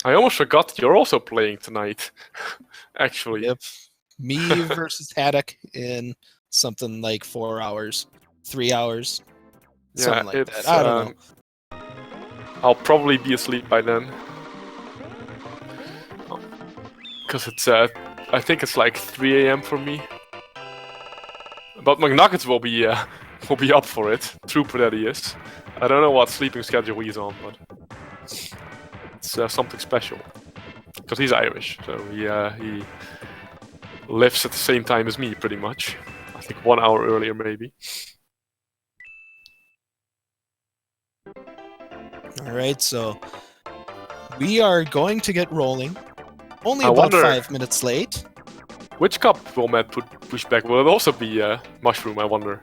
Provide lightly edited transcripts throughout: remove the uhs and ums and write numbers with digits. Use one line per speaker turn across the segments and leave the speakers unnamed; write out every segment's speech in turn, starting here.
I almost forgot you're also playing tonight, actually.
Yep. Me versus Haddock in something like 4 hours, 3 hours, something like that. I don't know.
I'll probably be asleep by then. Because it's, I think it's like 3 AM for me. But McNuggets will be up for it. Trooper that he is. I don't know what sleeping schedule he's on, but it's something special. Because he's Irish, so he lives at the same time as me, pretty much. I think 1 hour earlier, maybe.
All right, so we are going to get rolling. Only about 5 minutes late.
Which cup will Matt push back? Will it also be Mushroom, I wonder?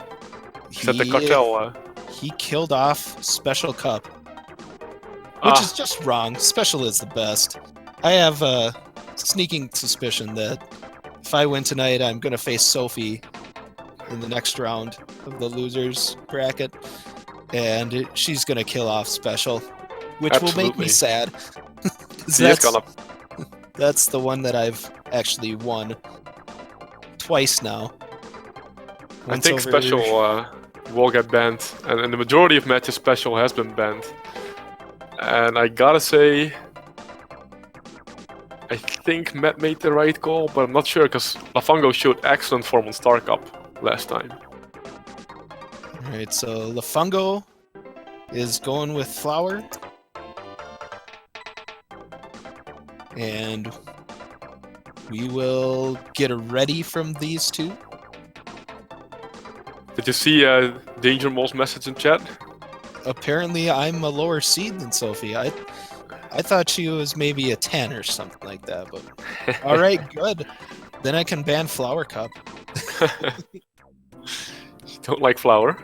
Is that the cartel?
He killed off Special Cup. Which is just wrong. Special is the best. I have a sneaking suspicion that if I win tonight, I'm going to face Sophie in the next round of the losers bracket. And she's going to kill off Special, which will make me sad. That's the one that I've actually won twice now.
I think Special will get banned, and in the majority of matches, Special has been banned. And I gotta say, I think Matt made the right call, but I'm not sure because Lafungo showed excellent form on Star Cup last time.
Alright, so Lafungo is going with Flower. And we will get a ready from these two.
Did you see Danger Mole's message in chat?
Apparently I'm a lower seed than Sophie. I thought she was maybe a 10 or something like that, but alright, good. Then I can ban Flower Cup.
You don't like Flower?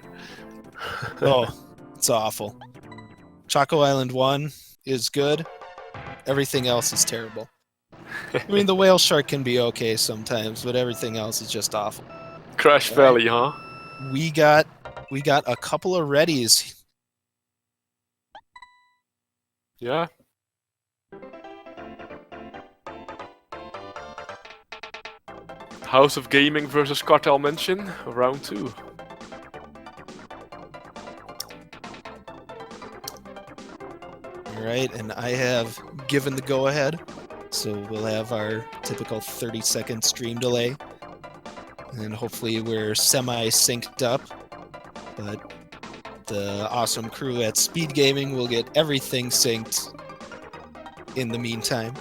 Oh, it's awful. Choco Island 1 is good. Everything else is terrible. I mean, the whale shark can be okay sometimes, but everything else is just awful.
Crash Valley, huh?
We got a couple of readies.
Yeah. House of Gaming versus Cartel Mansion, round 2.
Alright, and I have given the go-ahead, so we'll have our typical 30-second stream delay. And hopefully we're semi-synced up, but the awesome crew at SpeedGaming will get everything synced in the meantime.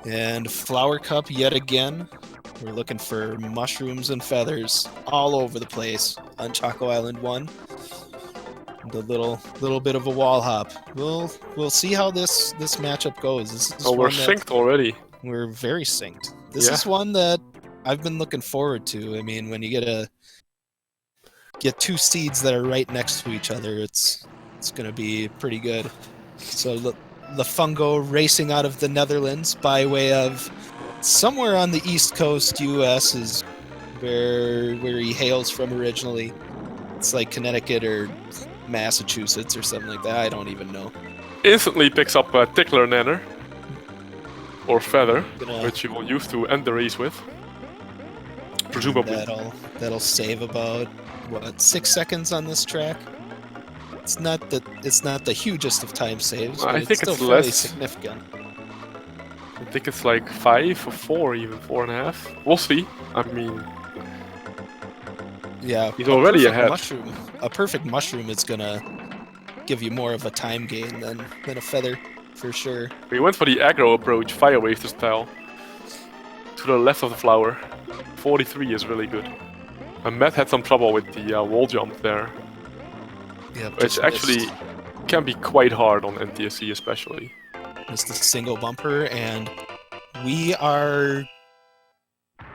And Flower Cup yet again. We're looking for mushrooms and feathers all over the place on Choco Island 1. The little bit of a wall hop. We'll see how this matchup goes.
We're synced already.
We're very synced. This is one that I've been looking forward to. I mean, when you get two seeds that are right next to each other, it's gonna be pretty good. So Lafungo racing out of the Netherlands by way of somewhere on the East Coast, U.S. is where he hails from originally. It's like Connecticut or Massachusetts or something like that. I don't even know. Instantly
picks up a Tickler Nanner or Feather, which you will use to end the race with. Presumably.
That'll save about 6 seconds on this track. It's not the hugest of time saves, but it's still fairly significant.
I think it's like 5 or 4, even 4.5. We'll see. I mean,
yeah,
he's already ahead.
A perfect mushroom is gonna give you more of a time gain than a feather, for sure.
We went for the aggro approach, fire wave style. To the left of the flower. 43 is really good. And Matt had some trouble with the wall jump there.
Yeah,
which actually can be quite hard on NTSC especially.
It's the single bumper, and we are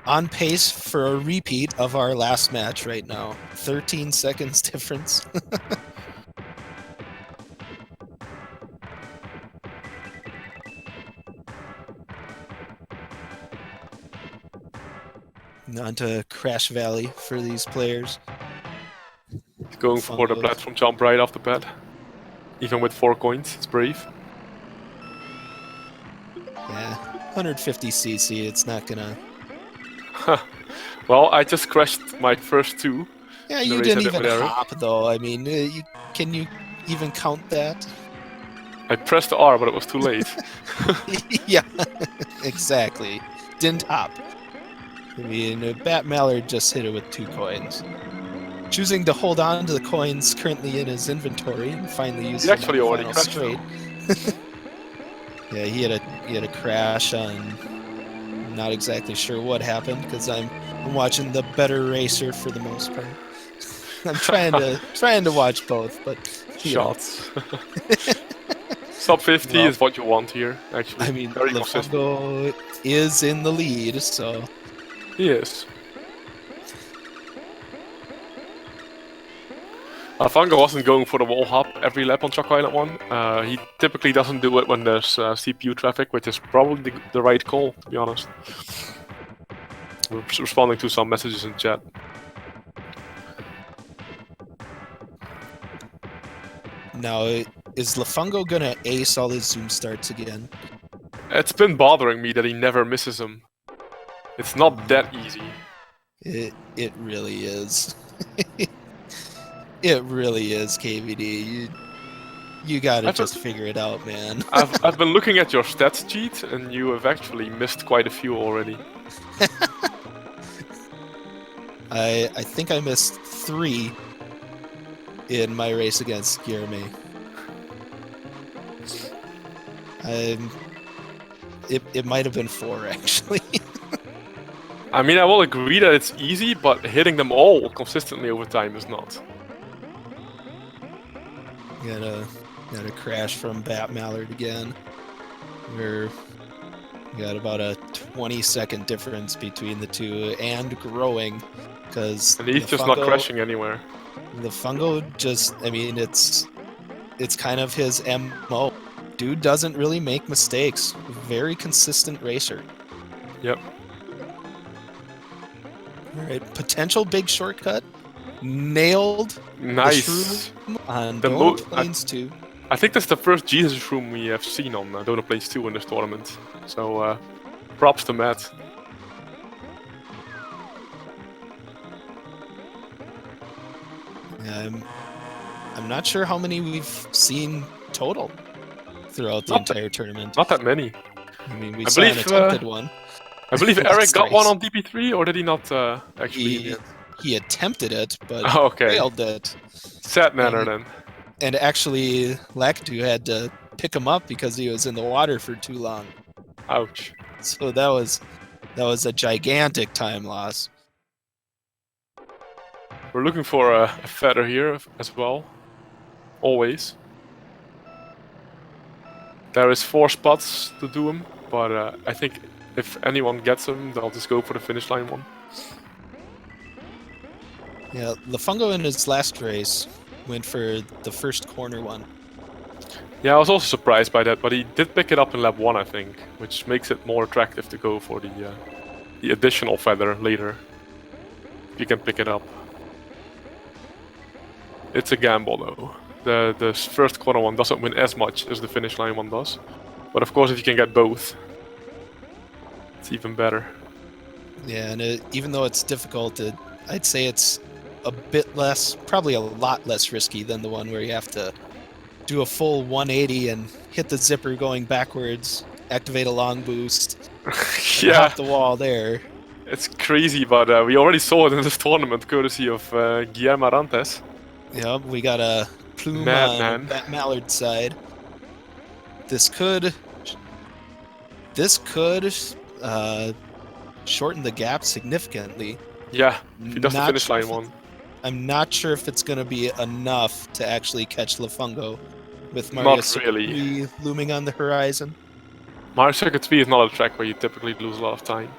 on pace for a repeat of our last match right now. 13 seconds difference. On to Crash Valley for these players.
Going for the platform jump right off the bat. Even with 4 coins, it's brave.
Yeah, 150cc. It's not gonna.
Well, I just crashed my first two.
Yeah,
in the
you
race I
didn't
did
even
with Eric.
hop though. I mean, can you even count that?
I pressed R, but it was too late.
Yeah, exactly. Didn't hop. I mean, BattMallard just hit it with 2 coins. Choosing to hold on to the coins currently in his inventory and finally used
He
them on
actually
the
already
final
crashed
straight. Yeah, he had a crash on. Not exactly sure what happened because I'm watching the better racer for the most part. I'm trying to watch both, but you know.
Shots. Sub 50
Well,
is what you want here, actually.
I mean,
Very consistent.
Lafungo is in the lead, so
He is. Lafungo wasn't going for the wall hop every lap on Choco Island 1. He typically doesn't do it when there's CPU traffic, which is probably the right call, to be honest. We're responding to some messages in chat.
now is Lafungo gonna ace all his zoom starts again?
It's been bothering me that he never misses them. It's not that easy.
It really is. It really is, KVD. You gotta just figure it out, man.
I've been looking at your stats sheet, and you have actually missed quite a few already.
I think I missed 3 in my race against Guillerme. It might have been 4 actually.
I mean, I will agree that it's easy, but hitting them all consistently over time is not.
Got a crash from BattMallard again. We got about a 20-second difference between the two, and growing, because
And he's just not crashing anywhere.
Lafungo just, I mean, it's kind of his MO. Dude doesn't really make mistakes. Very consistent racer.
Yep.
Alright, potential big shortcut. Nailed.
Nice.
On
The
Donut Plains 2.
I think that's the first Jesus room we have seen on Donut Plains 2 in this tournament. So, props to Matt.
Yeah, I'm not sure how many we've seen total throughout the entire tournament.
Not that many.
I mean, we saw an attempted one.
I believe Eric got one on DP3, or did he not actually?
He attempted it, but failed it.
Sad manner then.
And actually, Lakitu had to pick him up because he was in the water for too long.
Ouch.
So that was a gigantic time loss.
We're looking for a feather here as well. Always. There is 4 spots to do him, but I think if anyone gets him, they'll just go for the finish line one.
Yeah, Lafungo in his last race went for the first corner one.
Yeah, I was also surprised by that, but he did pick it up in lap 1, I think, which makes it more attractive to go for the additional feather later. If you can pick it up. It's a gamble though. The first corner one doesn't win as much as the finish line one does. But of course, if you can get both, it's even better.
Yeah, and even though it's difficult, I'd say it's a bit less, probably a lot less risky than the one where you have to do a full 180 and hit the zipper going backwards, activate a long boost,
yeah,
hop the wall there.
It's crazy, but we already saw it in this tournament, courtesy of Guillermo Arantes.
Yep, we got a plume on BattMallard's side. This could shorten the gap significantly.
Yeah, if he does the finish line one.
I'm not sure if it's going to be enough to actually catch Lafungo with Mario Circuit 3 looming on the horizon.
Mario Circuit 3 is not a track where you typically lose a lot of time.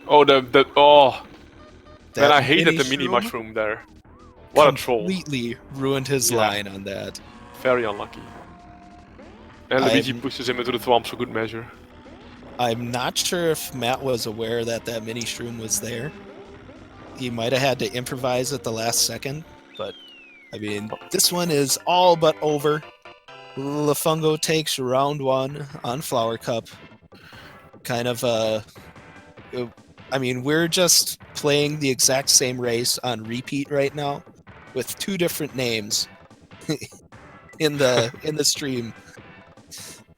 Oh, man, I hated the mini mushroom there. What a troll.
Completely ruined his line on that.
Very unlucky. And Luigi pushes him into the thwomp for good measure.
I'm not sure if Matt was aware that mini shroom was there. He might have had to improvise at the last second, but I mean, this one is all but over. Lafungo takes round 1 on Flower Cup. Kind of I mean, we're just playing the exact same race on repeat right now, with 2 different names in the stream.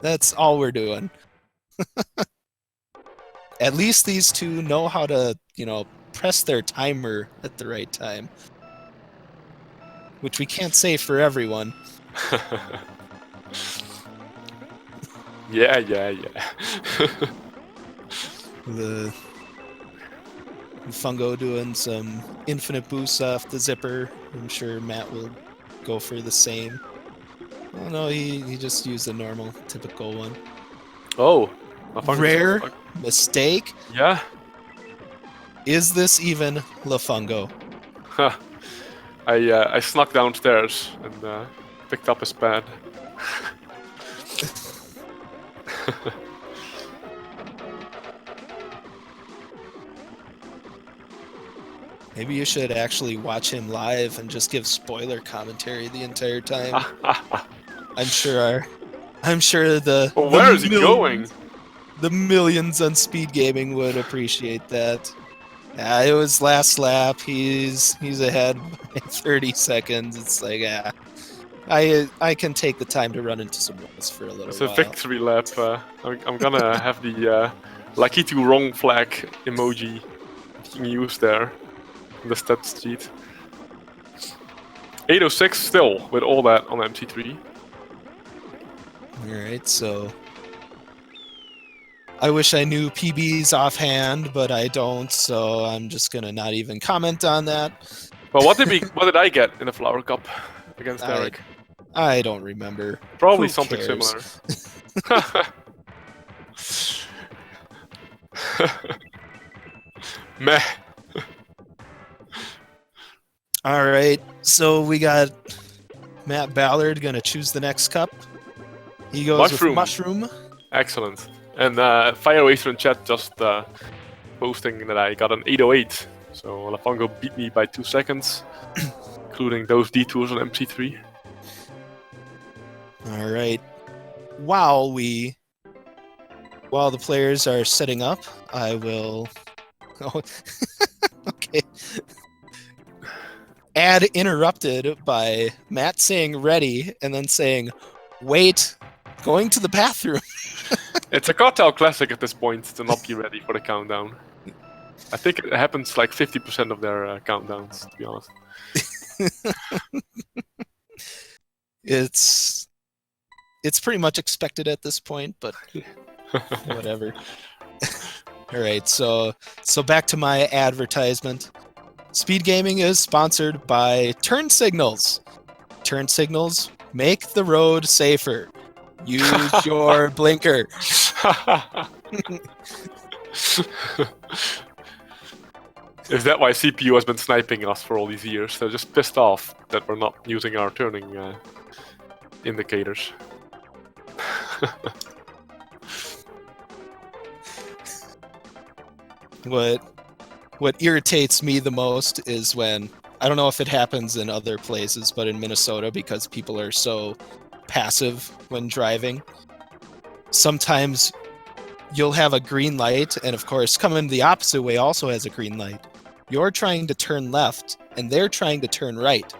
That's all we're doing. At least these 2 know how to, press their timer at the right time. Which we can't say for everyone.
Yeah.
The Fungo doing some infinite boosts off the zipper. I'm sure Matt will go for the same. Oh no, he just used a normal, typical one.
Oh.
Rare mistake?
Yeah.
Is this even Lafungo?
Huh. I snuck downstairs and picked up his pad.
Maybe you should actually watch him live and just give spoiler commentary the entire time. I'm sure the
Well, where is he going?
The millions on SpeedGaming would appreciate that. Yeah, it was last lap. He's ahead by 30 seconds. It's like, I can take the time to run into some walls for a little
It's
while.
a victory lap. I'm gonna have the lucky to wrong flag emoji being used there in the stats sheet. 806 still with all that on MC3.
Alright, so I wish I knew PBs offhand, but I don't, so I'm just gonna not even comment on that.
Well, what did I get in the Flower Cup against Derek?
I don't remember.
Probably
Who
something
cares?
similar. Meh.
Alright, so we got BattMallard gonna choose the next cup. He goes with Mushroom.
Excellent. And Fire Racer in chat just posting that I got an 808. So Lafungo beat me by 2 seconds, including those detours on MC3.
Alright. While the players are setting up, I will... Oh, okay. Ad interrupted by Matt saying ready and then saying, wait, going to the bathroom.
It's a cartel classic at this point to not be ready for the countdown. I think it happens like 50% of their countdowns, to be honest.
It's pretty much expected at this point, but whatever. Alright, so back to my advertisement. SpeedGaming is sponsored by Turn Signals. Turn Signals make the road safer. Use your blinker.
Is that why CPU has been sniping us for all these years? They're just pissed off that we're not using our turning indicators.
What irritates me the most is when, I don't know if it happens in other places, but in Minnesota, because people are so passive when driving, sometimes you'll have a green light, and of course, coming the opposite way also has a green light. You're trying to turn left, and they're trying to turn right.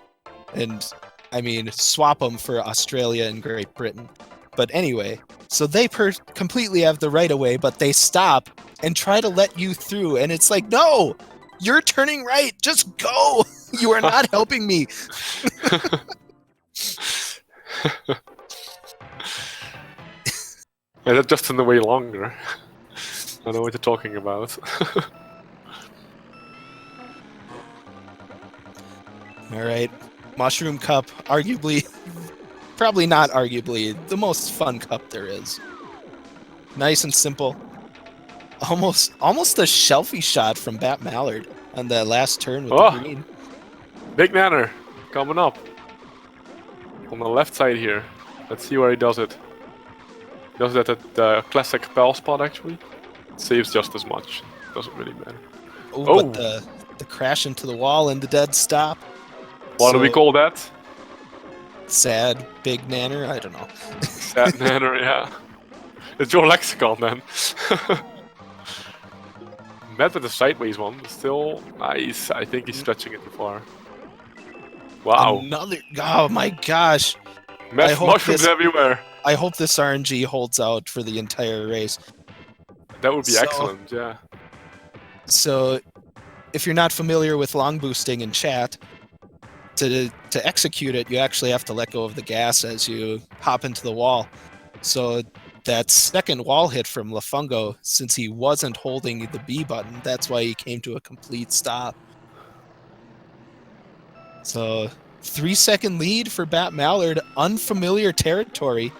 And, I mean, swap them for Australia and Great Britain. But anyway, so they completely have the right of way, but they stop and try to let you through, and it's like, no! You're turning right! Just go! You are not helping me!
Yeah, that's just in the way longer. I know what you're talking about.
Alright, Mushroom Cup, probably not arguably, the most fun cup there is. Nice and simple. Almost a shelfie shot from BattMallard on that last turn with the green.
Big Nanner coming up on the left side here. Let's see where he does it. Does that at the classic pal spot actually? It saves just as much. Doesn't really matter.
But the crash into the wall and the dead stop.
What do we call that?
sad big nanner. I don't know.
Sad nanner, yeah. It's your lexicon then. Met with the sideways one, still nice. I think he's stretching it too far. Wow.
Another. Oh my gosh.
Matt mushrooms everywhere.
I hope this RNG holds out for the entire race.
That would be excellent, yeah.
So, if you're not familiar with long boosting in chat, to execute it, you actually have to let go of the gas as you hop into the wall. So that second wall hit from Lafungo, since he wasn't holding the B button, that's why he came to a complete stop. So 3-second lead for BattMallard, unfamiliar territory.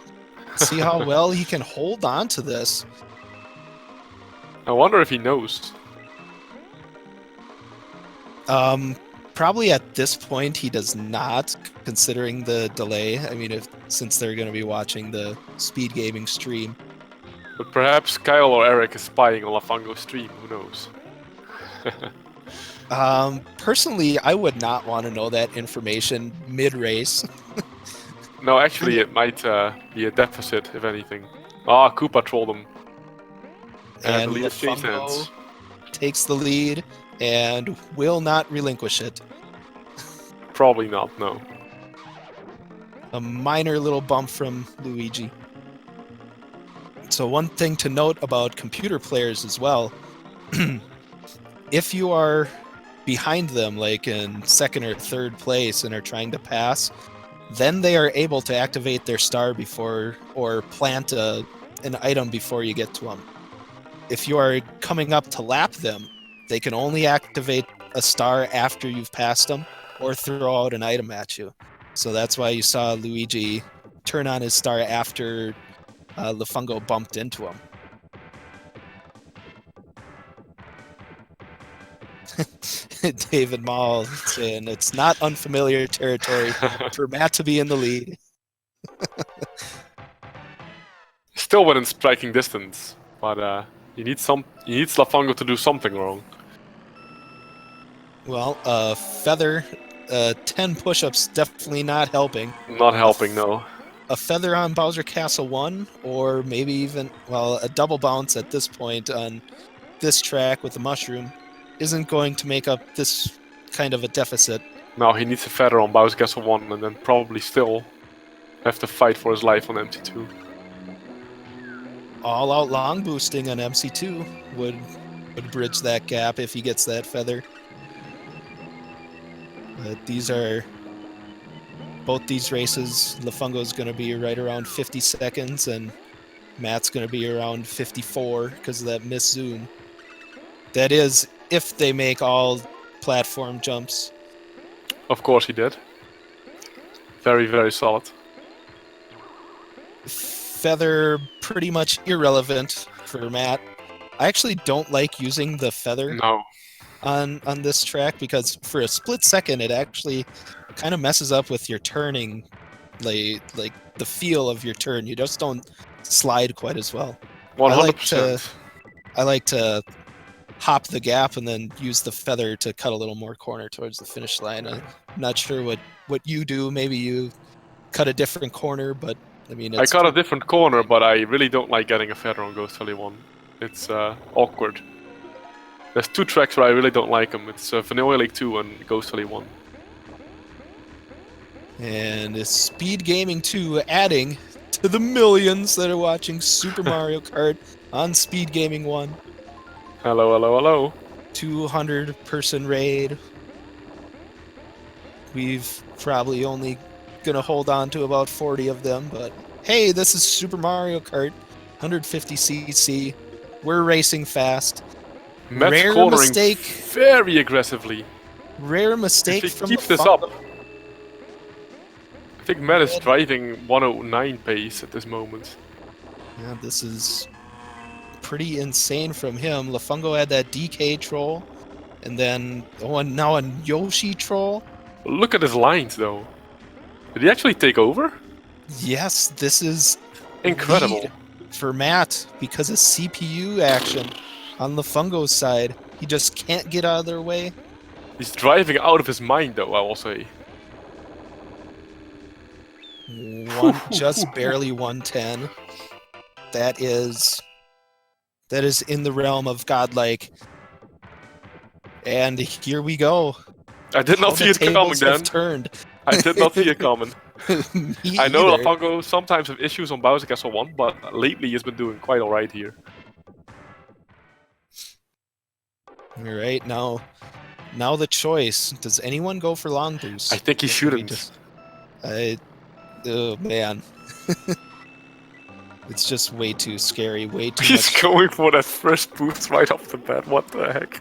See how well he can hold on to this.
I wonder if he knows.
Probably at this point he does not, considering the delay. I mean, since they're going to be watching the SpeedGaming stream.
But perhaps Kyle or Eric is spying on Lafungo's stream, who knows?
Personally, I would not want to know that information mid-race.
No, actually it might be a deficit, if anything. Ah, Koopa trolled him.
And Lafungo takes the lead and will not relinquish it.
Probably not, no.
A minor little bump from Luigi. So one thing to note about computer players as well, if you are behind them, like in second or third place, and are trying to pass, then they are able to activate their star before, or plant an item before you get to them. If you are coming up to lap them, they can only activate a star after you've passed them, or throw out an item at you. So that's why you saw Luigi turn on his star after Lafungo bumped into him. David Mall saying it's not unfamiliar territory for Matt to be in the lead.
Still within striking distance, but he needs Lafungo to do something wrong.
Well, feather, 10 push-ups definitely not helping.
Not helping, no.
A feather on Bowser Castle 1, or maybe even, well, a double bounce at this point on this track with the mushroom isn't going to make up this kind of a deficit.
No, he needs a feather on Bowser Castle 1 and then probably still have to fight for his life on MC2.
All-out long boosting on MC2 would bridge that gap if he gets that feather. But both these races, Lafungo's going to be right around 50 seconds, and Matt's going to be around 54 because of that missed zoom. That is, if they make all platform jumps.
Of course he did. Very, very solid.
Feather, pretty much irrelevant for Matt. I actually don't like using the feather on this track, because for a split second it actually kind of messes up with your turning, like the feel of your turn. You just don't slide quite as well.
100%.
I like to hop the gap and then use the feather to cut a little more corner towards the finish line. I'm not sure what you do. Maybe you cut a different corner, but I mean,
I cut a different corner, but I really don't like getting a feather on Ghost Valley 1. It's awkward. There's two tracks where I really don't like them. It's Vanilla Lake 2 and Ghost Valley 1.
And SpeedGaming 2 adding to the millions that are watching Super Mario Kart on SpeedGaming 1.
Hello, hello, hello.
200-person raid. We've probably only gonna hold on to about 40 of them, but hey, this is Super Mario Kart 150cc. We're racing fast.
Matt's
Rare
cornering
mistake.
Very aggressively.
Rare mistake
if he
from
keeps this up. I think Matt is driving 109 pace at this moment.
Yeah, this is pretty insane from him. Lafungo had that DK troll, and then now a Yoshi troll.
Look at his lines, though. Did he actually take over?
Yes, this is
incredible
for Matt because of CPU action on Lafungo's side. He just can't get out of their way.
He's driving out of his mind, though, I will say.
Just barely 110. That is in the realm of godlike. And here we go.
I did not see it coming then.
Turned.
I did not see it coming. I know
either.
Lafungo sometimes have issues on Bowser Castle 1, but lately he's been doing quite alright here.
Alright, now the choice. Does anyone go for long boost?
I think he shouldn't.
Oh man. It's just way too scary, way too
He's
much.
going for that first boost right off the bat, what the heck?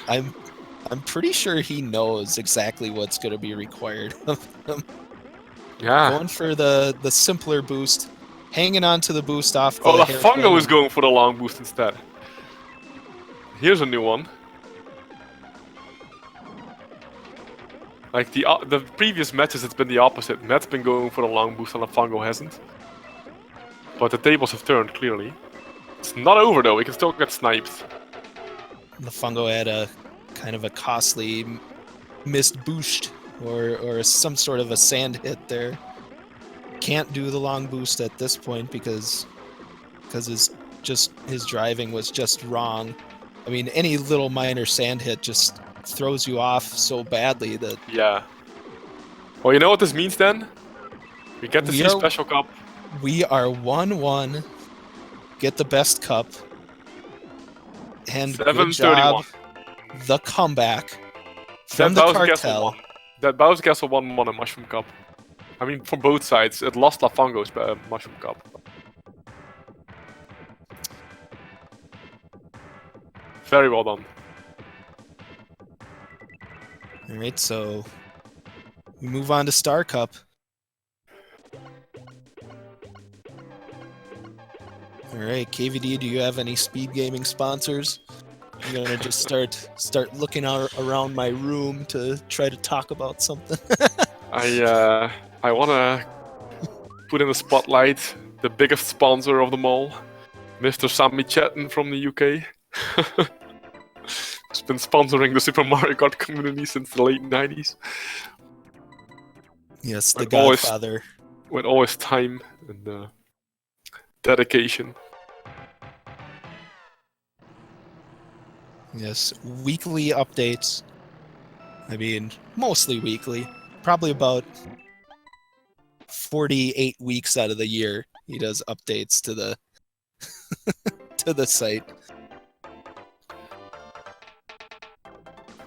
I'm pretty sure he knows exactly what's going to be required of him.
Yeah.
Going for the simpler boost, hanging on to the boost off the
Lafungo is going for the long boost instead. Here's a new one. Like the previous matches, it's been the opposite. Matt's been going for the long boost and Lafungo hasn't. But the tables have turned, clearly. It's not over though, we can still get sniped.
Lafungo had a kind of a costly missed boost or some sort of a sand hit there. Can't do the long boost at this point because his driving was just wrong. I mean, any little minor sand hit just throws you off so badly that...
Yeah. Well, you know what this means then? We get to see Special Cup.
We are 1-1. Get the best cup. And good job, the comeback from the cartel.
That Bowser Castle 1 won a Mushroom Cup. I mean, for both sides. It lost Lafungo's Mushroom Cup. Very well done.
Alright, so we move on to Star Cup. Alright, KVD, do you have any speed gaming sponsors? I'm gonna just start looking around my room to try to talk about something.
I wanna put in the spotlight the biggest sponsor of them all, Mr. Sammy Chatton from the UK. He's been sponsoring the Super Mario Kart community since the late 90s.
Yes, the Godfather.
With all his time and dedication.
Yes, weekly updates. I mean, mostly weekly. Probably about 48 weeks out of the year he does updates to the to the site.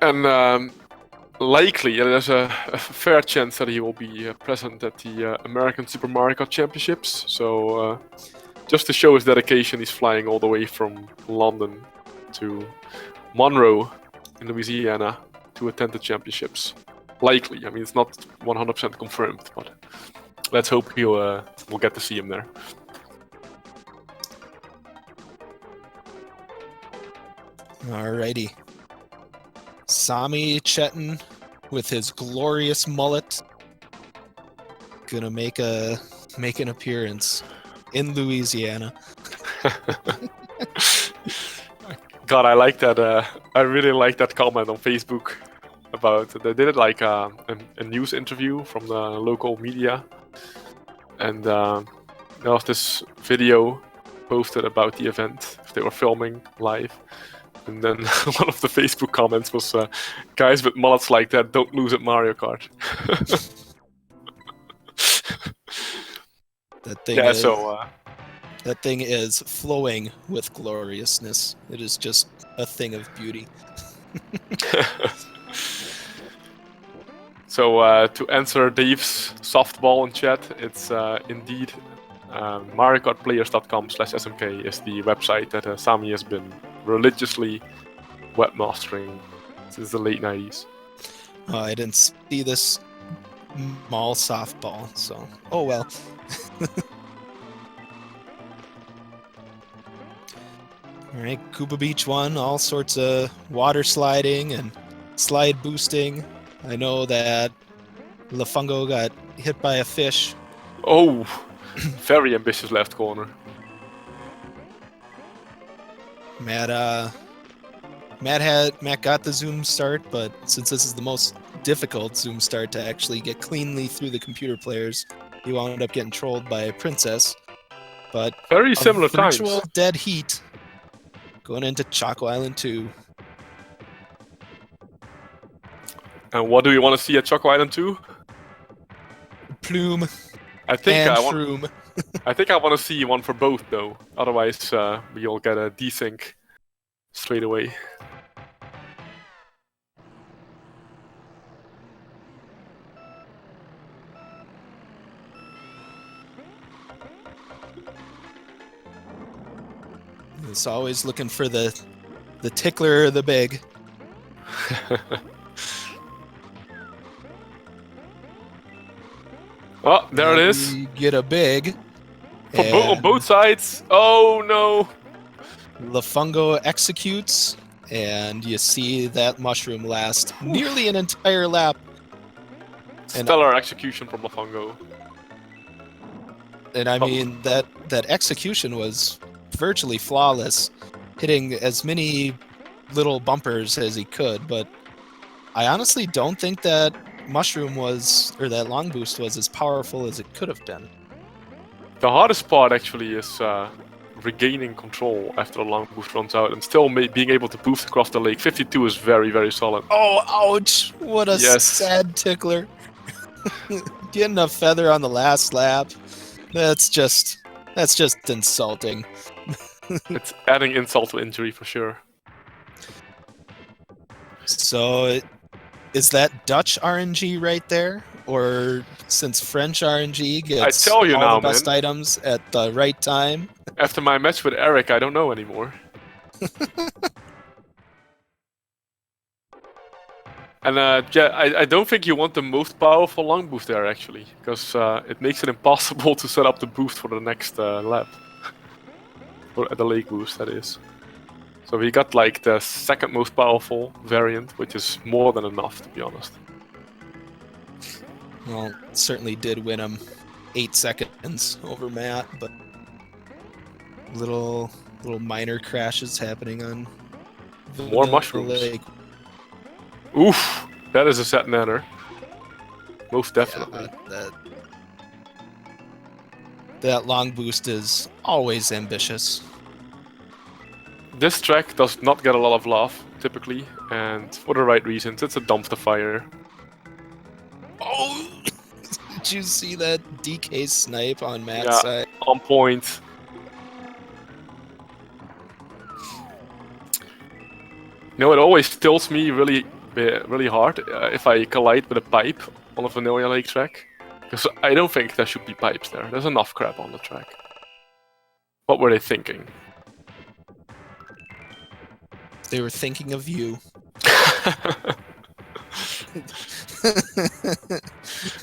And likely, there's a fair chance that he will be present at the American Super Mario Kart Championships. So, just to show his dedication, he's flying all the way from London to Monroe in Louisiana to attend the championships. Likely, I mean, it's not 100% confirmed, but let's hope we'll get to see him there.
Alrighty. Sami Chetton with his glorious mullet gonna make an appearance in Louisiana.
God, I like that. I really like that comment on Facebook about they did it like a news interview from the local media, and there was this video posted about the event they were filming live. And then one of the Facebook comments was, guys with mullets like that don't lose at Mario Kart.
That thing is flowing with gloriousness. It is just a thing of beauty.
So to answer Dave's softball in chat, it's indeed MarioKartPlayers.com/smk is the website that Sami has been religiously webmastering since the late 90s.
Oh, I didn't see this mall softball, so oh well. Alright, Koopa Beach 1, all sorts of water sliding and slide boosting. I know that Lafungo got hit by a fish.
Oh, very ambitious left corner.
Matt got the zoom start, but since this is the most difficult zoom start to actually get cleanly through the computer players. He wound up getting trolled by Princess. But
very similar
virtual
times.
dead heat going into Choco Island 2.
And what do you want to see at Choco Island 2?
Plume
I think
and
I want.
Shroom.
I think I want to see one for both though. Otherwise, we'll get a desync straight away.
It's always looking for the tickler or the big.
Oh, there it is.
You get a big.
On both sides. Oh no.
Lafungo executes, and you see that mushroom last nearly an entire lap.
Stellar execution from Lafungo.
And I mean, that execution was virtually flawless, hitting as many little bumpers as he could, but I honestly don't think that mushroom was, or that long boost was as powerful as it could have been.
The hardest part actually is regaining control after the long boost runs out and still being able to boost across the lake. 52 is very, very solid.
Oh, ouch! What a sad tickler. Getting a feather on the last lap. That's just insulting.
It's adding insult to injury for sure.
So, is that Dutch RNG right there? Or since French RNG gets
all
the best items at the right time?
After my match with Eric, I don't know anymore. And yeah, I don't think you want the most powerful long boost there actually, because it makes it impossible to set up the boost for the next lap. For the lake boost, that is. So we got like the second most powerful variant, which is more than enough to be honest.
Well, certainly did win him 8 seconds over Matt, but little minor crashes happening on
more mushrooms.
Lake.
Oof, that is a set nanner. Most definitely.
Yeah, that long boost is always ambitious.
This track does not get a lot of love, typically, and for the right reasons. It's a dumpster fire.
Oh! Did you see that DK snipe on Matt's side?
On point. You know, it always tilts me really hard if I collide with a pipe on a vanilla lake track. Because I don't think there should be pipes there. There's enough crap on the track. What were they thinking?
They were thinking of you.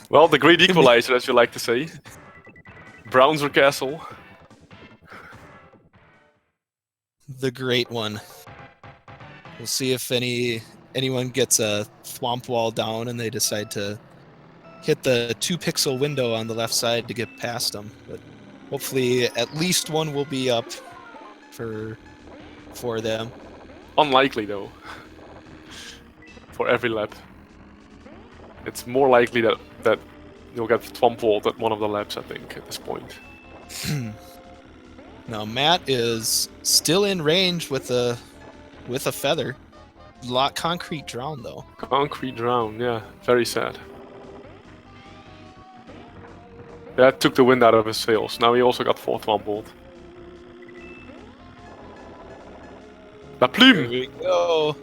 Well, the great equalizer, as you like to say. Browns or Castle.
The great one. We'll see if anyone gets a thwomp wall down and they decide to hit the 2-pixel window on the left side to get past them. But hopefully at least one will be up for them.
Unlikely though. For every lap. It's more likely that you'll get thwomp walled at one of the laps, I think, at this point.
Now Matt is still in range with a feather. Concrete drown though.
Concrete drown, yeah. Very sad. That took the wind out of his sails. Now he also got 4th thwomp walled. La Plume!
Here we go.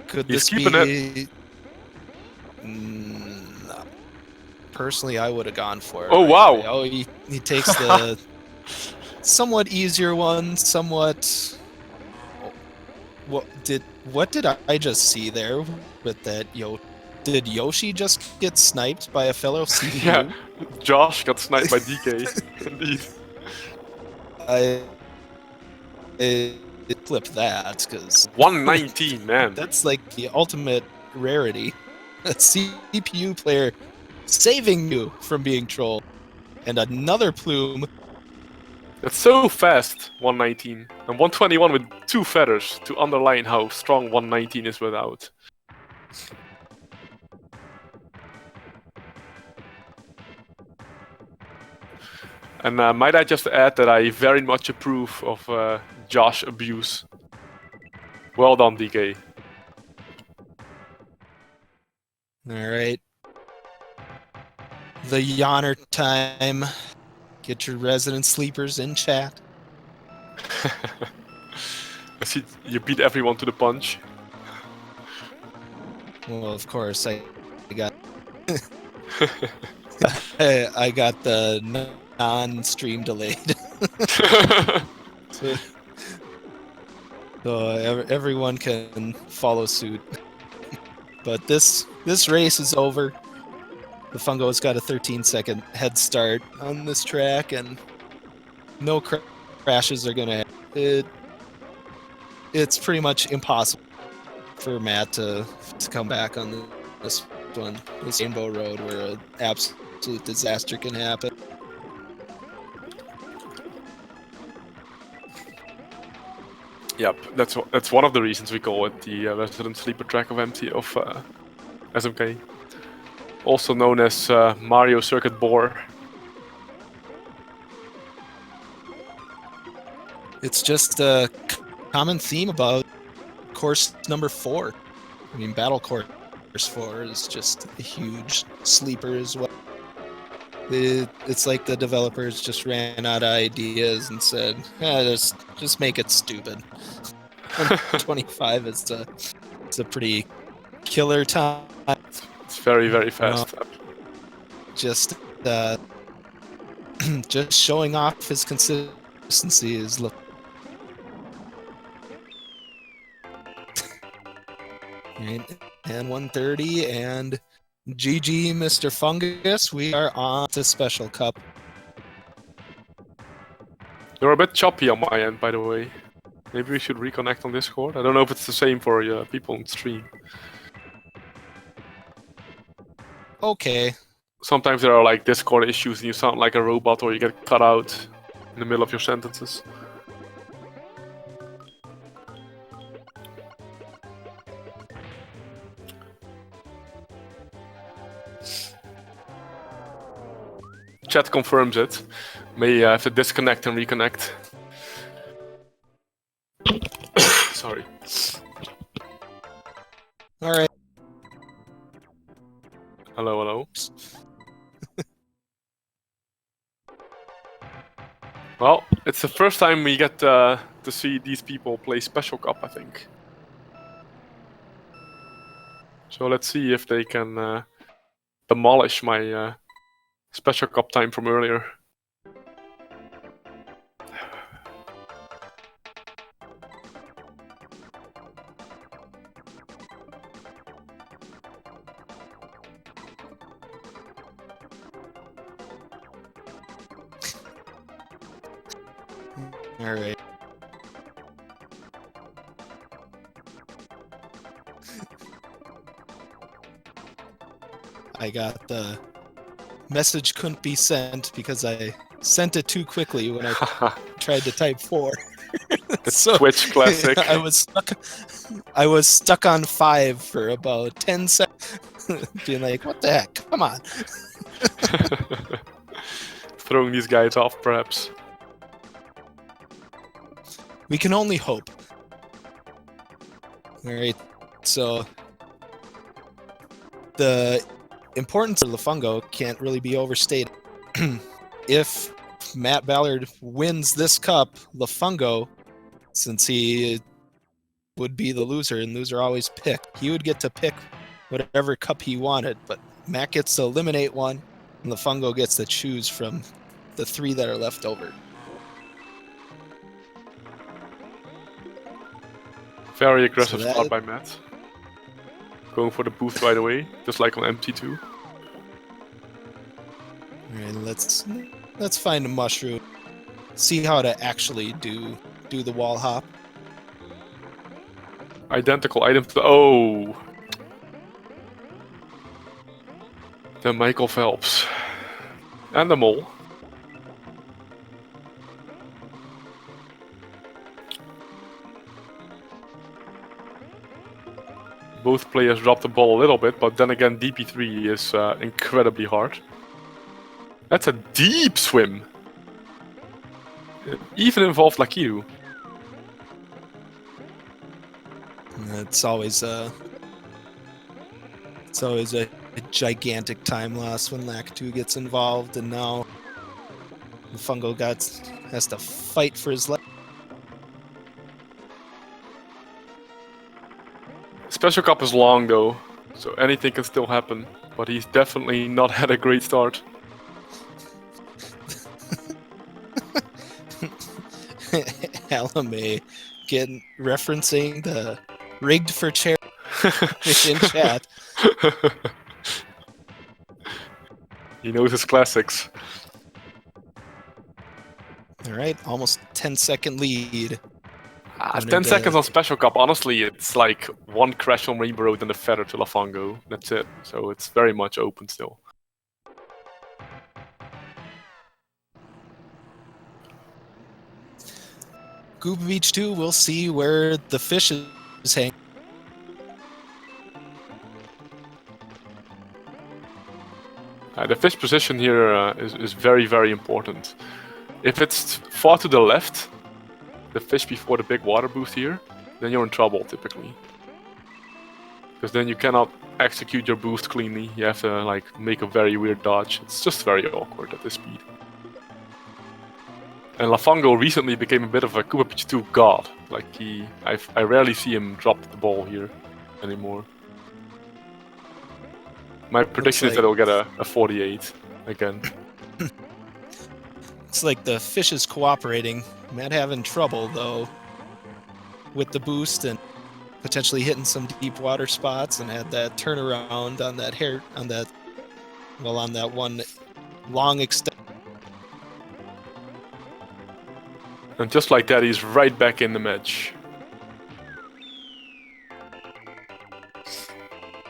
Could
He's
this
keeping
be... No. Personally, I would have gone for it.
Oh, wow!
Away. Oh, he takes the somewhat easier one, somewhat... What did I just see there with that? Did Yoshi just get sniped by a fellow CPU?
Yeah, Josh got sniped by DK. Indeed.
I flipped that because
119, man.
That's like the ultimate rarity. A CPU player saving you from being trolled, and another plume
That's so fast, 119. And 121 with 2 feathers to underline how strong 119 is without. And might I just add that I very much approve of Josh abuse. Well done, DK.
Alright. The yawner time. Get your resident sleepers in chat.
I see you beat everyone to the punch.
Well, of course, I got I got the non-stream delayed. So everyone can follow suit. But this race is over. Lafungo's got a 13-second head start on this track, and no crashes are gonna. It's pretty much impossible for Matt to come back on this one, this Rainbow Road, where an absolute disaster can happen.
Yep, that's one of the reasons we call it the resident sleeper track of SMK. Also known as Mario Circuit Bore.
It's just a common theme about course number 4. I mean, Battle Course 4 is just a huge sleeper as well. It's like the developers just ran out of ideas and said, just make it stupid. 25 is a pretty killer time.
It's very, very fast.
Just just showing off his consistency is look. And 130 and GG, Mr. Fungus. We are on to Special Cup.
You're a bit choppy on my end, by the way. Maybe we should reconnect on Discord. I don't know if it's the same for people on stream.
Okay.
Sometimes there are like Discord issues and you sound like a robot or you get cut out in the middle of your sentences. Chat confirms it. May have to disconnect and reconnect. Sorry.
All right.
Hello, hello. Well, it's the first time we get to see these people play Special Cup, I think. So let's see if they can demolish my Special Cup time from earlier.
All right. I got the message couldn't be sent because I sent it too quickly when I tried to type 4.
So, Twitch classic.
I was stuck on 5 for about 10 seconds, being like, "What the heck? Come on!"
Throwing these guys off, perhaps.
We can only hope. All right, so the importance of Lafungo can't really be overstated. If Matt Ballard wins this cup, Lafungo, since he would be the loser and loser always pick, he would get to pick whatever cup he wanted, but Matt gets to eliminate one, and Lafungo gets to choose from the 3 that are left over.
Very aggressive start by Matt. Going for the booth right away, just like on MT2.
Alright, let's find a mushroom. See how to actually do the wall hop.
Identical item to oh! The Michael Phelps. And the mole. both players drop the ball a little bit, but then again, DP3 is incredibly hard. That's a deep swim. It even involved Lakiru.
It's always a gigantic time loss when Lac2 gets involved, and now Lafungo has to fight for his life.
Special Cup is long though, so anything can still happen. But he's definitely not had a great start.
Alame referencing the rigged for chair in chat.
He knows his classics.
All right, almost 10-second lead.
10 seconds on Special Cup. Honestly, it's like one crash on Rainbow Road and a feather to Lafungo. That's it. So it's very much open still.
Gooba Beach 2, we'll see where the fish is hanging.
The fish position here is very, very important. If it's far to the left, the fish before the big water boost here, then you're in trouble typically. Because then you cannot execute your boost cleanly. You have to like make a very weird dodge. It's just very awkward at this speed. And Lafungo recently became a bit of a Koopa Beach 2 god. Like I rarely see him drop the ball here anymore. My prediction is that he'll get a 48 again.
It's like the fish is cooperating. Matt having trouble though with the boost and potentially hitting some deep water spots, and had that turnaround on that one long extent.
And just like that, he's right back in the match.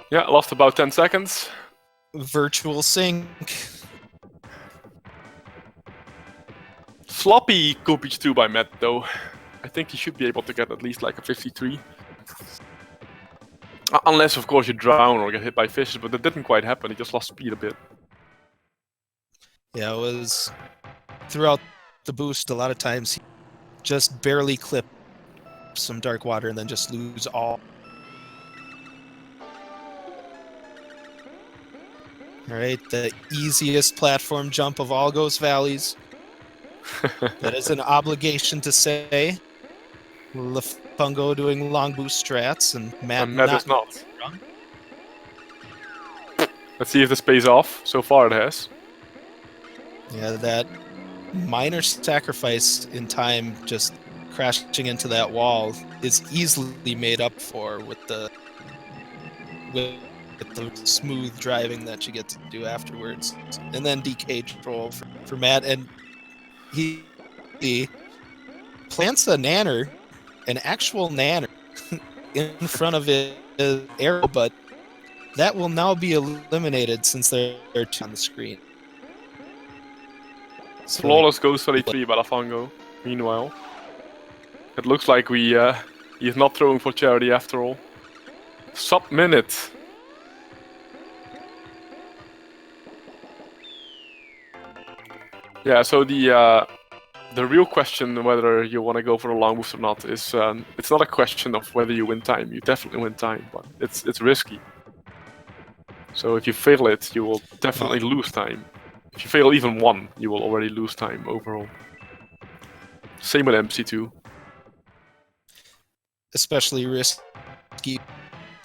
Yeah, lost about 10 seconds.
Virtual sync.
Sloppy Koopa Beach 2 by Matt, though. I think he should be able to get at least like a 53. Unless, of course, you drown or get hit by fishes, but that didn't quite happen. He just lost speed a bit.
Yeah, it was throughout the boost. A lot of times he just barely clip some dark water and then just lose all. All right, the easiest platform jump of all Ghost Valleys. That is an obligation to say. Lafungo doing long boost strats and Matt
is not. Let's see if this pays off. So far it has.
Yeah, that minor sacrifice in time just crashing into that wall is easily made up for with the smooth driving that you get to do afterwards. And then DK control for Matt, and he plants a nanner, an actual nanner, in front of his arrow, but that will now be eliminated since they're two on the screen. So
Flawless Ghost Valley 3 by Lafungo. Meanwhile, it looks like he's not throwing for charity after all. Sub-minute. Yeah, so the real question whether you want to go for a long boost or not is it's not a question of whether you win time. You definitely win time, but it's risky. So if you fail it, you will definitely lose time. If you fail even one, you will already lose time overall. Same with MC2.
Especially risky.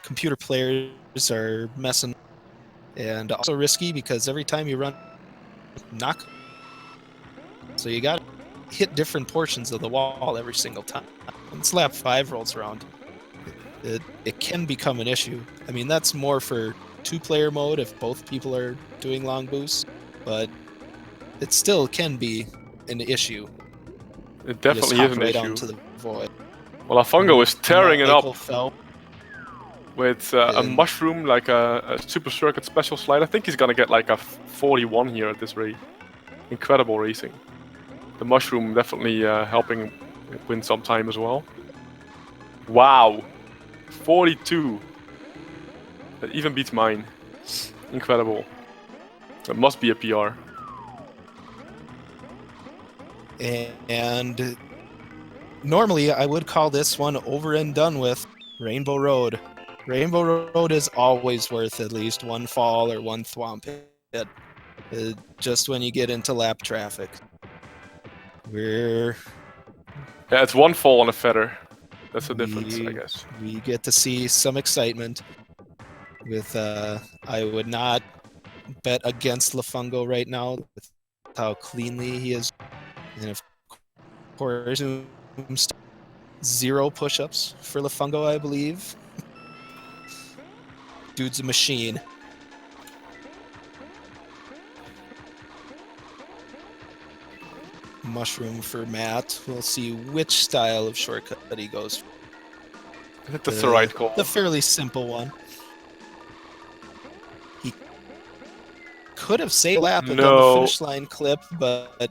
Computer players are messing, and also risky because every time you run knock, so you got to hit different portions of the wall every single time. Once lap 5 rolls around, it can become an issue. I mean, that's more for 2-player mode if both people are doing long boosts, but it still can be an issue.
It definitely is an
right
issue.
onto the void.
Well, Lafungo is tearing it up
Fell.
with a mushroom, like a super circuit special slide. I think he's gonna get like a 41 here at this rate. Incredible racing. The mushroom definitely helping win some time as well. Wow, 42. It even beats mine. Incredible. It must be a PR.
And normally I would call this one over and done with. Rainbow Road. Rainbow Road is always worth at least one fall or one thwomp hit. Just when you get into lap traffic.
Yeah, it's one fall on a feather. That's the difference, I guess.
We get to see some excitement. With I would not bet against Lafungo right now with how cleanly he is. And of course, 0 push-ups for Lafungo, I believe. Dude's a machine. Mushroom for Matt. We'll see which style of shortcut that he goes for.
I think that's the right call.
The fairly simple one. He could have saved a lap and done the finish line clip, but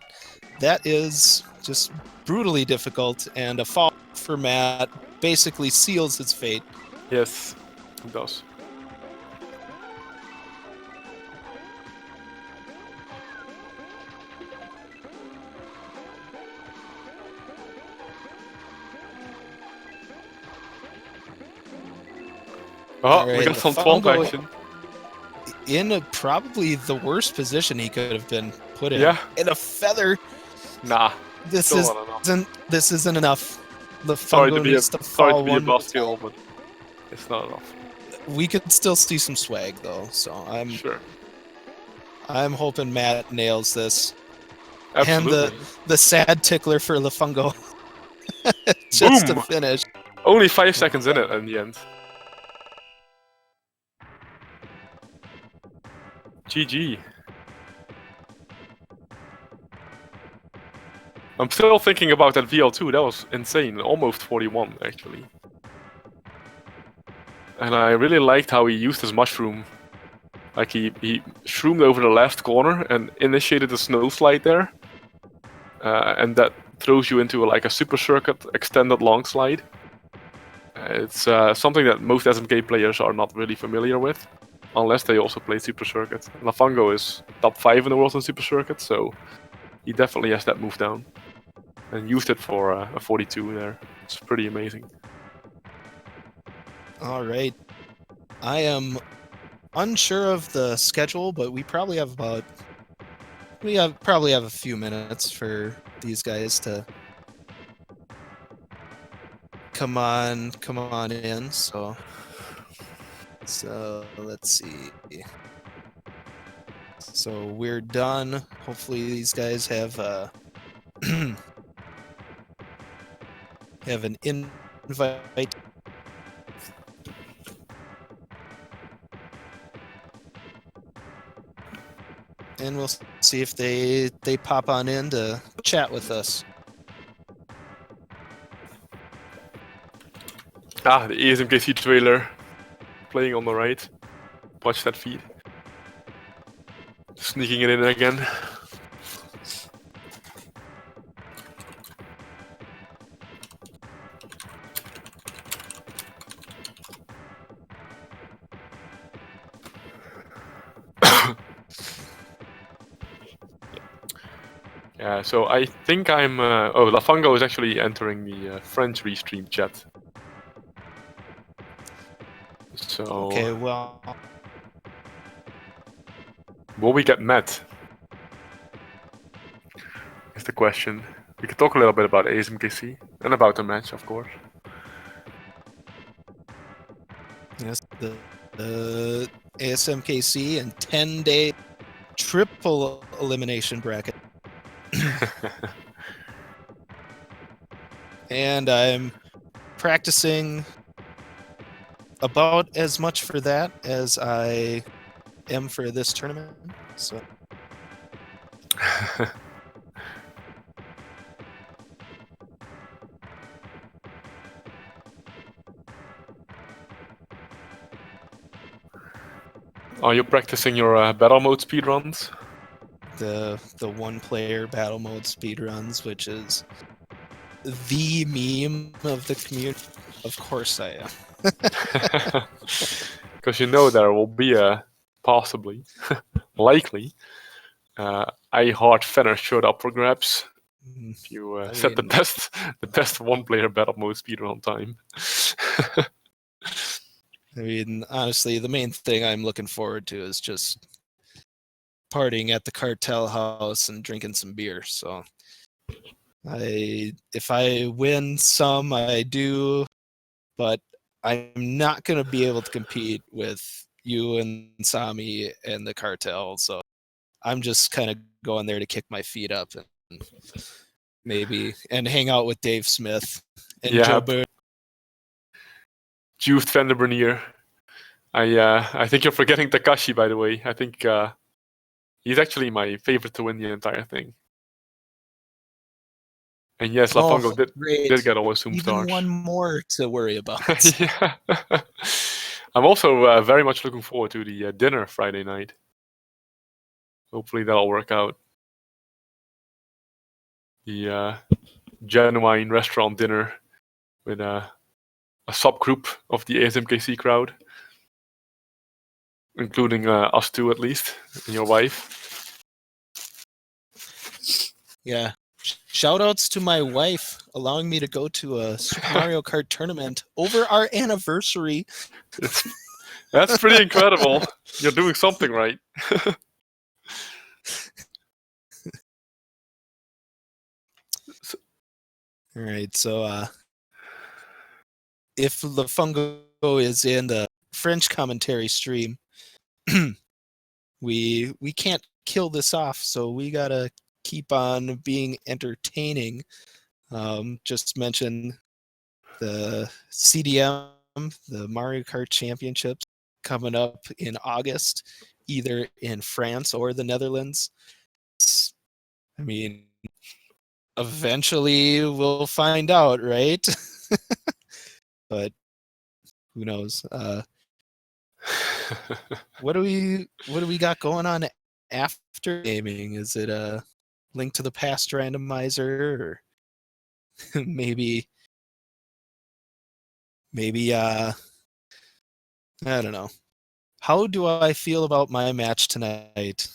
that is just brutally difficult, and a fall for Matt basically seals his fate.
Yes, it does. Oh, right, we got some thwomp action.
In probably the worst position he could have been put in.
Yeah.
In a feather.
Nah.
This isn't enough.
Sorry to be a bastille, but it's not enough.
We could still see some swag though, so I'm hoping Matt nails this.
Absolutely.
And the sad tickler for Lafungo. Just to finish.
Only 5 seconds in it in the end. GG. I'm still thinking about that VL2, that was insane, almost 41 actually. And I really liked how he used his mushroom. Like he shroomed over the left corner and initiated a snow slide there. And that throws you into like a super circuit extended long slide. It's something that most SMK players are not really familiar with. Unless they also play Super Circuit. Lafungo is top 5 in the world in Super Circuit, so he definitely has that move down. And used it for a 42 there. It's pretty amazing.
Alright. I am unsure of the schedule, but we probably have probably have a few minutes for these guys to come on in, so let's see. So we're done. Hopefully these guys have have an invite. And we'll see if they pop on in to chat with us.
Ah, the ASMKC trailer. Playing on the right. Watch that feed. Sneaking it in again. Yeah, so I think I'm... oh, Lafungo is actually entering the French restream chat. So...
Okay, well...
Will we get met? Is the question. We could talk a little bit about ASMKC and about the match, of course.
Yes, the ASMKC and 10-day triple elimination bracket. And I'm practicing about as much for that as I am for this tournament. So
are you practicing your battle mode speedruns?
The one-player battle mode speedruns, which is the meme of the community. Of course I am.
because you know there will be a possibly, likely, a hard finish showed up for grabs. If you set the best one-player battle mode speedrun time.
I mean, honestly, the main thing I'm looking forward to is just partying at the cartel house and drinking some beer. So, if I win some, I do, but I'm not going to be able to compete with you and Sami and the cartel. So, I'm just kind of going there to kick my feet up and maybe hang out with Dave Smith and Joe Bird.
Juve Vanderbernier. I think you're forgetting Takashi, by the way. I think he's actually my favorite to win the entire thing. And yes, Lafungo did get all his Zoom stars.
Even one more to worry about.
Yeah. I'm also very much looking forward to the dinner Friday night. Hopefully that'll work out. The genuine restaurant dinner with a subgroup of the ASMKC crowd, including us two at least, and your wife.
Yeah. Shoutouts to my wife allowing me to go to a Super Mario Kart tournament over our anniversary.
That's pretty incredible. You're doing something right.
All right, so if Lafungo is in the French commentary stream, we can't kill this off, so we gotta keep on being entertaining. Just mention the CDM, the Mario Kart Championships, coming up in August, either in France or the Netherlands. I mean, eventually we'll find out, right? But who knows? What do we got going on after gaming? Is it a Link to the Past randomizer, or maybe I don't know. How do I feel about my match tonight?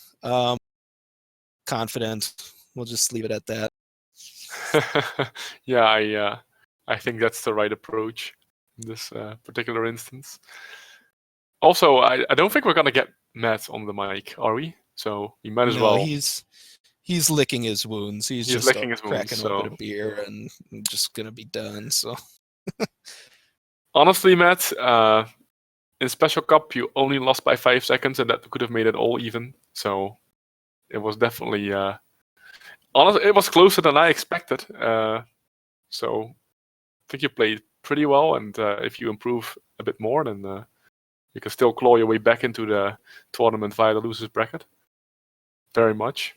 Confident. We'll just leave it at that.
Yeah, I think that's the right approach in this particular instance. Also, I don't think we're gonna get Matt on the mic, are we? So we might as well.
He's licking his wounds. He's just
licking his wounds,
cracking
so.
open a beer and just gonna be done. So
honestly, Matt, in Special Cup you only lost by 5 seconds, and that could have made it all even. So it was definitely honestly, it was closer than I expected. So I think you played pretty well, and if you improve a bit more, then you can still claw your way back into the tournament via the losers bracket. Very much.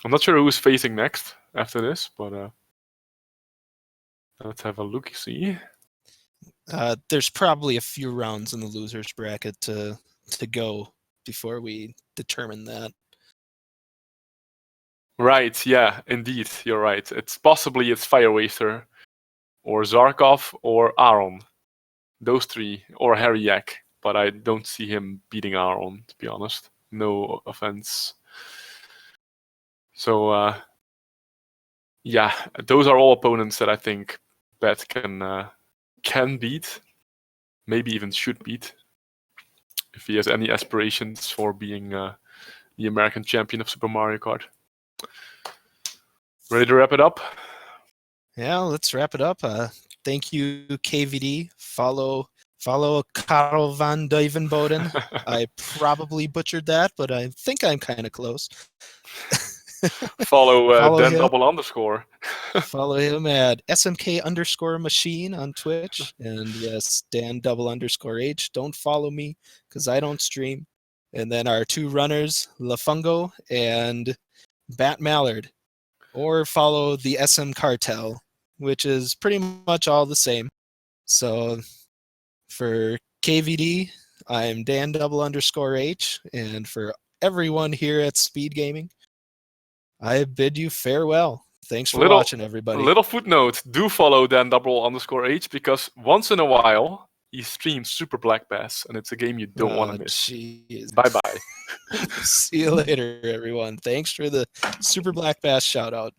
I'm not sure who's facing next after this, but let's have a look. See.
There's probably a few rounds in the losers bracket to go before we determine that.
Right, yeah, indeed, you're right. It's Firewaster, or Zarkov, or Aaron. Those three, or Harry Yak, but I don't see him beating Aaron, to be honest. No offense. So, yeah, those are all opponents that I think Bet can beat, maybe even should beat, if he has any aspirations for being the American champion of Super Mario Kart. Ready to wrap it up?
Yeah, let's wrap it up. Thank you, KVD. Follow Karel van Duivenboden. I probably butchered that, but I think I'm kind of close.
Follow Dan double underscore.
Follow him at SMK_machine on Twitch. And yes, Dan double underscore H. Don't follow me because I don't stream. And then our two runners, Lafungo and BattMallard. Or follow the SM Cartel, which is pretty much all the same. So for KVD, I'm Dan double underscore H. And for everyone here at SpeedGaming, I bid you farewell. Thanks for watching, everybody.
A little footnote: do follow Dan double underscore H, because once in a while he streams Super Black Bass, and it's a game you don't want to miss.
Jeez.
Bye bye.
See you later, everyone. Thanks for the Super Black Bass shout out.